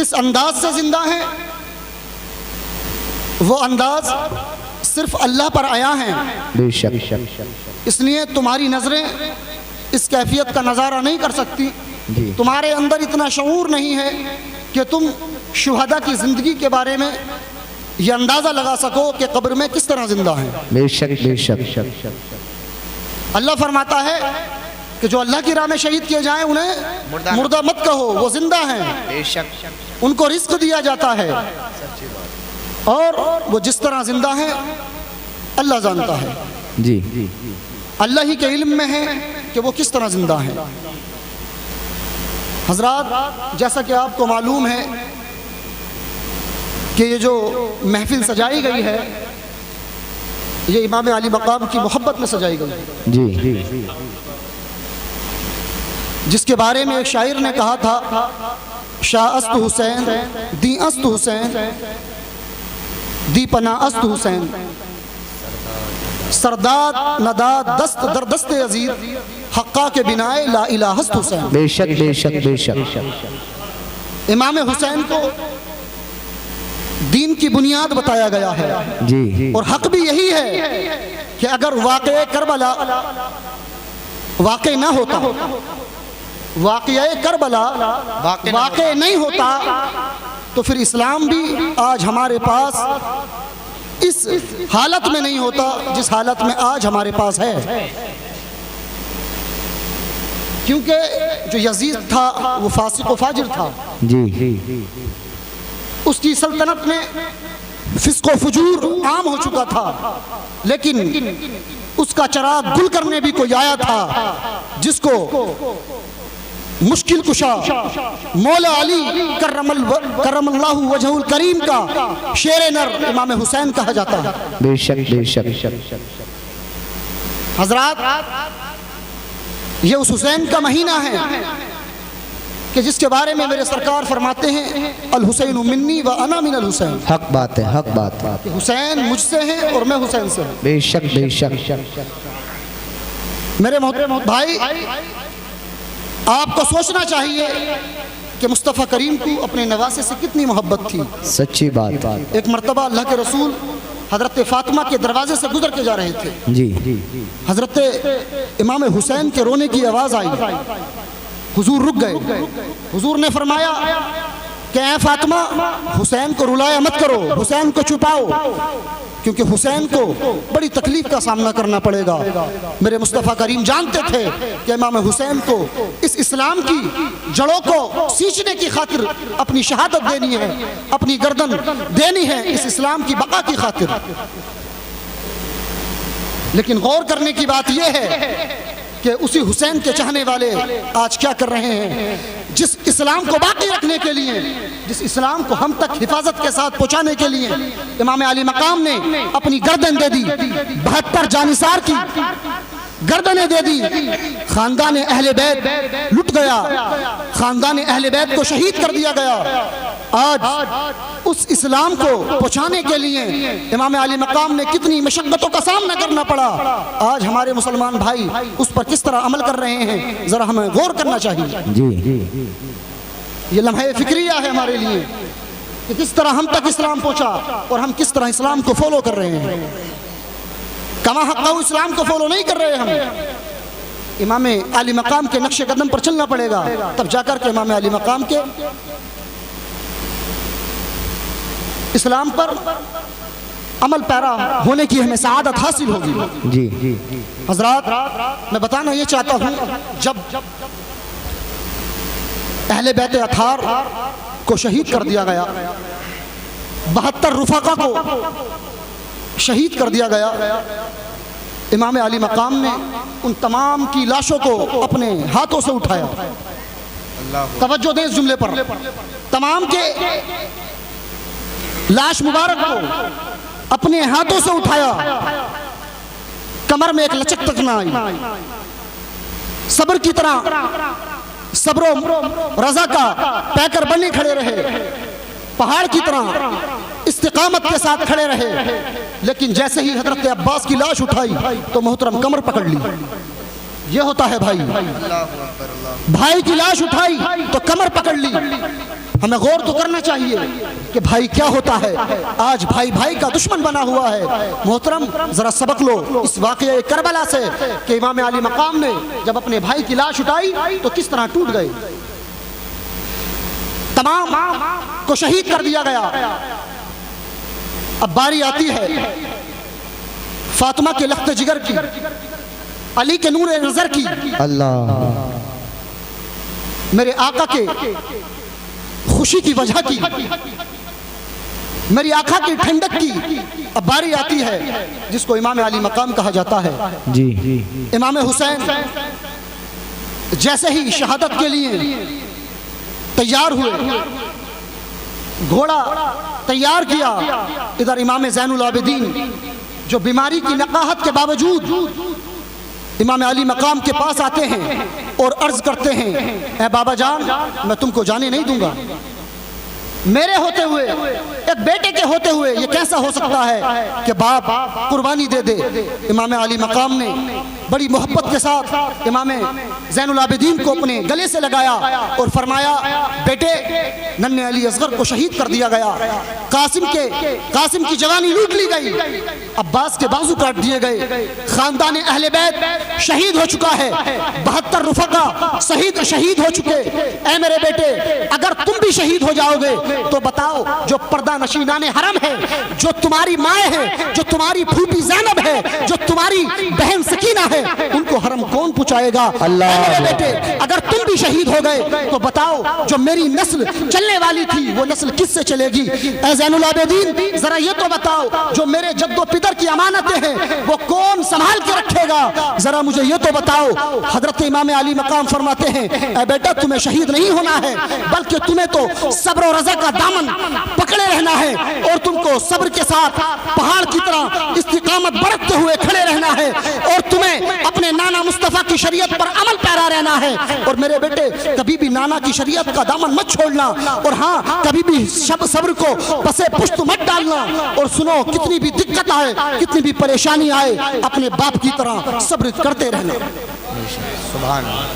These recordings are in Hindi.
किस अंदाज से जिंदा हैं, वो अंदाज सिर्फ अल्लाह पर आया है। बेशक। इसलिए तुम्हारी नजरें इस कैफियत का नज़ारा नहीं कर सकती। तुम्हारे अंदर इतना शऊर नहीं है कि तुम शुहदा की ज़िंदगी के बारे में यह अंदाज़ा लगा सको कि कब्र में किस तरह जिंदा है। बेशक बेशक। अल्लाह फरमाता है कि जो अल्लाह की राह में शहीद किए जाएं उन्हें मुर्दा मत कहो, वो जिंदा हैं। बेशक। उनको रिस्क दिया जाता है और वो जिस तरह जिंदा हैं अल्लाह जानता है। जी। अल्लाह ही के इल्म में है कि वो किस तरह जिंदा हैं। हजरात, जैसा कि आपको मालूम है कि ये जो महफिल सजाई गई है ये इमाम अली मकाम की मोहब्बत में सजाई गई है। जी। जिसके बारे में एक शायर ने कहा था, शाह अस्त हुसैन दी अस्त हुसैन दी पना अस्त हुसैन, सरदाद नदाद दस्त दर दस्त अजीज हक्का के बिनाए ला इलाहस्त हुसैन। बेशक बेशक बेशक। इमाम हुसैन को दीन की बुनियाद बताया गया है। जी। और हक भी यही है कि अगर वाक़या करबला वाक़या ना होता, वाक़या करबला वाक़या नहीं होता तो फिर इस्लाम भी आज हमारे पास इस हालत में नहीं होता जिस हालत में आज हमारे पास है। क्योंकि जो यजीद था वो फासिक व फाजिर था। जी। उसकी सल्तनत में फिस्को फजूर आम हो चुका था, लेकिन उसका चराग गुल करने भी कोई आया था जिसको मुश्किल कुशा मौला अली करमल्लाहु वजहुल करीम का शेर नर इमाम हुसैन कहा जाता है। बेशक बेशक। हजरात, ये उस हुसैन का महीना है कि जिसके बारे में मेरे सरकार फरमाते हैं, अल हुसैन मिन्नी व अना मिनल हुसैन। हक बात है, हक बात है। हुसैन मुझसे है और मैं हुसैन से हूँ। बेशक बेशक। मेरे मोहतरम भाई, आपको सोचना चाहिए कि मुस्तफ़ा करीम को अपने नवासे से कितनी मोहब्बत थी। सच्ची बात। एक मर्तबा अल्लाह के रसूल हजरत फातिमा के दरवाजे से गुजर के जा रहे थे। जी। हजरत इमाम हुसैन के रोने की आवाज़ आई। हुजूर रुक गए। हुजूर ने फरमाया कि ऐ फातिमा, हुसैन को रुलाया मत करो, हुसैन को छुपाओ, क्योंकि हुसैन को बड़ी तकलीफ का सामना करना पड़ेगा। मेरे मुस्तफ़ा करीम जानते थे कि इमाम हुसैन को इस इस्लाम की जड़ों को सींचने की खातिर अपनी शहादत देनी है, अपनी गर्दन देनी है इस इस्लाम की बका की खातिर। लेकिन गौर करने की बात यह है कि उसी हुसैन के चाहने वाले आज क्या कर रहे हैं। जिस इस्लाम को बाकी रखने के लिए, जिस इस्लाम को हम तक हिफाजत के साथ पहुंचाने के लिए इमाम अली मकाम ने अपनी गर्दन दे दी, 72 जानिसार की गर्दनें दे दी। खानदान अहले बैत लुट गया, खानदान अहले बैत को शहीद कर दिया गया। आज उस इस्लाम को पहुंचाने के लिए इमाम अली मकाम ने कितनी मशक्क़तों का सामना करना पड़ा। आज हमारे मुसलमान भाई उस पर किस तरह अमल कर रहे हैं, जरा हमें गौर करना चाहिए। जी। ये लम्हे फिक्रिया है हमारे लिए कि किस तरह हम तक इस्लाम पहुंचा और हम किस तरह इस्लाम को फॉलो कर रहे हैं। कमा हक़ इस्लाम को फॉलो नहीं कर रहे हम। इमाम अली मकाम के नक्शे कदम पर चलना पड़ेगा, तब जाकर के इमाम अली मकाम के इस्लाम पर अमल पैरा होने की हमें सआदत हासिल होगी। जी। हजरात, मैं बताना ये चाहता हूँ, जब अहले बैत अथार को शहीद कर दिया गया, 72 रुफाका को शहीद कर दिया गया, इमाम अली मकाम ने उन तमाम की लाशों को अपने हाथों से उठाया। तवज्जो दें इस जुमले पर। तमाम के लाश मुबारक को अपने हाथों से उठाया, कमर में एक लचक तक ना आई। सब्र की तरह सब्रो रजा का पैकर बने खड़े रहे, पहाड़ की तरह इस्तिकामत के साथ खड़े रहे। लेकिन जैसे ही हजरत अब्बास की लाश उठाई तो मोहतरम कमर पकड़ ली। ये होता है भाई। भाई की लाश उठाई तो कमर पकड़ ली। हमें गौर तो करना चाहिए कि भाई क्या होता है। आज भाई भाई का दुश्मन बना हुआ है। मोहतरम, जरा सबक लो इस वाक़या करबला से कि इमाम अली मकाम ने जब अपने भाई की लाश उठाई तो किस तरह टूट गए, तमाम को शहीद कर दिया गया। अब बारी आती है फातिमा के लख्त जिगर की, अली के नूर नजर की, अल्लाह, मेरे आका के खुशी की वजह की, मेरी आंखा की ठंडक की। अब बारी आती है जिसको इमाम अली मकाम कहा जाता है। जी, इमाम हुसैन जैसे ही शहादत के लिए तैयार हुए, घोड़ा तैयार किया, इधर इमाम ज़ैनुल आबिदीन जो बीमारी की नकाहत के बावजूद इमाम अली मकाम के पास आते हैं और अर्ज करते हैं, ए बाबा जान, मैं तुमको जाने नहीं दूंगा। मेरे होते हुए, एक बेटे के होते हुए ये कैसा हो सकता है कि बाप कुर्बानी दे दे। इमाम अली मकाम ने बड़ी मोहब्बत के साथ इमाम ज़ैनुल आबिदीन को अपने गले से लगाया और फरमाया, बेटे, नन्हे अली असगर को शहीद कर दिया गया, कासिम की जवानी लूट ली गई, अब्बास के बाजू काट दिए गए, खानदान अहले बैत शहीद हो चुका है, 72 रुफका शहीद हो चुके। ऐ मेरे बेटे, अगर तुम भी शहीद हो जाओगे तो बताओ, जो पर्दा नशीनाने हरम है, जो तुम्हारी माए है, जो तुम्हारी फूफी ज़ैनब है, जो तुम्हारी बहन सकीना है, उनको हरम कौन पहुंचाएगा? अल्लाह। मेरे बेटे, अगर तुम भी शहीद हो गए तो बताओ, जो मेरी नस्ल चलने वाली थी वो नस्ल किससे चलेगी? ऐ ज़ैनुल आबिदीन, जरा ये तो बताओ, जो मेरे जद्दो पितर की अमानतें हैं वो कौन संभाल के रखेगा? जरा मुझे ये तो बताओ। हजरत इमाम अली मकाम फरमाते हैं, ऐ बेटा, तुम्हें शहीद नहीं होना है, बल्कि तुम्हें तो सब्र और रज़ा का दामन पकड़े रहना है और तुमको सब्र के साथ पहाड़ की तरह इस्तिकामत बरतते हुए खड़े रहना है और तुम्हें अपने नाना मुस्तफा की शरीयत पर अमल पैरा रहना है। और मेरे बेटे, कभी भी नाना की शरीयत का दामन मत छोड़ना, और हाँ, कभी भी सब्र को पसे पुश्त मत डालना। और सुनो, कितनी भी दिक्कत आए, कितनी भी परेशानी आए, अपने बाप की तरह सब्र करते रहना।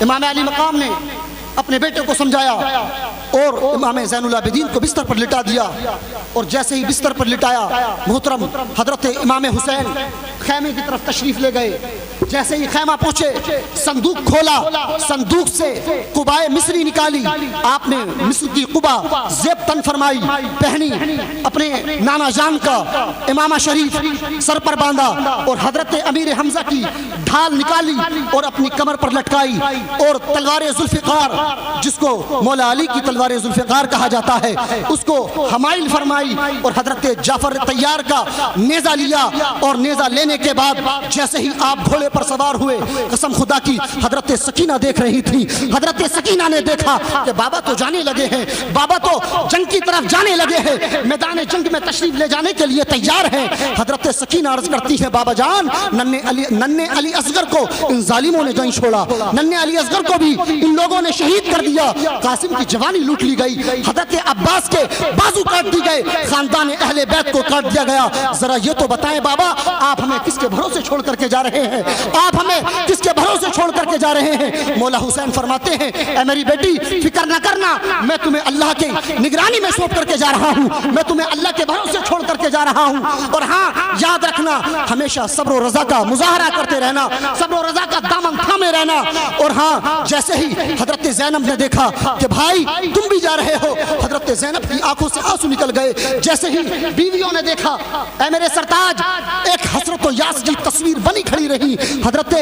इमाम अली मकाम ने अपने बेटे को समझाया और इमाम ज़ैनुल आबिदीन को बिस्तर पर लिटा दिया। और जैसे ही बिस्तर पर लिटाया, मोहतरम हजरत इमाम हुसैन खैमे की तरफ तशरीफ ले गए। जैसे ही खैमा पहुंचे, संदूक खोला, संदूक से कुबाए मिस्री निकाली, आपने मिस्र की कुबा जेब तन फरमाई, पहनी, अपने नाना जान का इमामा शरीफ सर पर बांधा और हजरत अमीर हमजा की ढाल निकाली और अपनी कमर पर लटकाई और तलवार जुल्फ़िकार, जिसको मौला अली की तलवार जुल्फ़िकार कहा जाता है, उसको हमाइल फरमाई और हजरत जाफर तैयार का नेजा लिया। और नेजा लेने के बाद जैसे ही आप घोड़े पर सवार हुए, कसम खुदा की, हजरत सकीना देख रही थी। हजरत सकीना ने देखा कि बाबा तो जाने लगे हैं, बाबा तो जंग की तरफ जाने लगे हैं, मैदान जंग में तशरीफ ले जाने के लिए तैयार हैं। हजरत सकीना अर्ज करती है, बाबा जान, नन्हे अली असगर को इन जालिमों ने नहीं छोड़ा, नन्हे अली असगर को भी इन लोगों ने शहीद कर दिया, कासिम की जवानी लूट ली गई, हजरत अब्बास के बाजू काट दी गए, खानदान अहले बैत को काट दिया गया। जरा ये तो बताएं बाबा, आप हमें किसके भरोसे छोड़ करके जा रहे हैं? आप हमें किसके भरोसे छोड़ करके जा रहे हैं? मौला हुसैन फरमाते हैं, ऐ मेरी बेटी, फिक्र न करना, मैं तुम्हें अल्लाह के निगरानी में सौंप करके जा रहा हूँ, मैं तुम्हें अल्लाह के भरोसे छोड़ करके जा रहा हूँ। और हाँ, याद रखना, हमेशा सब्र और रज़ा का मुजाहरा करते रहना, सब्र और रज़ा का दामन थामे रहना। और हाँ, जैसे ही हजरत ज़ैनब ने देखा कि भाई तुम भी जा रहे हो, हजरत ज़ैनब की आंखों से आंसू निकल गए। जैसे ही बीवियों ने देखा, ऐ मेरे सरताज, एक हसरत यास की तस्वीर बनी खड़ी रही। हजरत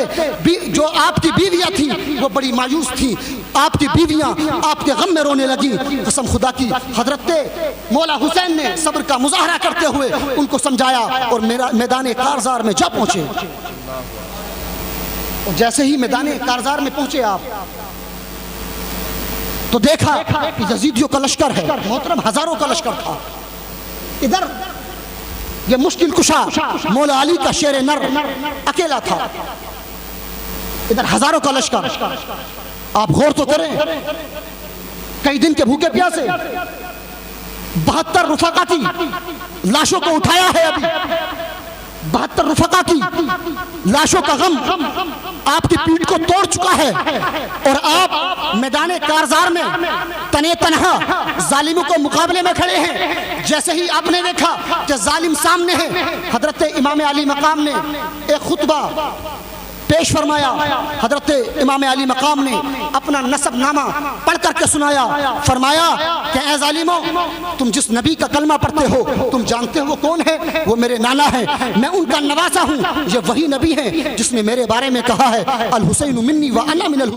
जो आपकी बीवियां थी वो बड़ी मायूस थी, आपकी बीवियां आपके गम में रोने लगी। कसम खुदा की, हजरत मौला हुसैन ने सब्र का मुजाहरा करते हुए उनको समझाया और मेरा मैदान कारजार में जा पहुंचे। और जैसे ही मैदान कारजार में पहुंचे आप, तो देखा कि यजीदियों का लश्कर है, मोहतरम हजारों का लश्कर था। इधर ये मुश्किल कुशा मौला अली का शेर नर अकेला था, इधर हजारों का लश्कर। आप गौर तो करें, कई दिन के भूखे प्यासे, 72 रुफका की लाशों को उठाया है अभी, 72 रुफका की लाशों का गम आपकी पीठ को तोड़ चुका है और आप मैदान कारजार में तने तनहा जालिमों को मुकाबले में खड़े हैं। जैसे ही आपने देखा कि जालिम सामने है, हजरत इमाम अली मकाम ने एक खुतबा पेश फरमाया। हजरत इमाम अली मकाम ने अपना नसबनामा पढ़ करके सुनाया। फरमाया कि ऐ जालिमों, तुम जिस नबी का कलमा पढ़ते हो तुम जानते हो वो कौन है? वो मेरे नाना है, मैं उनका नवासा हूँ। ये वही नबी है जिसने मेरे बारे में कहा है अल हुसैन मिन्नी व अना मिनल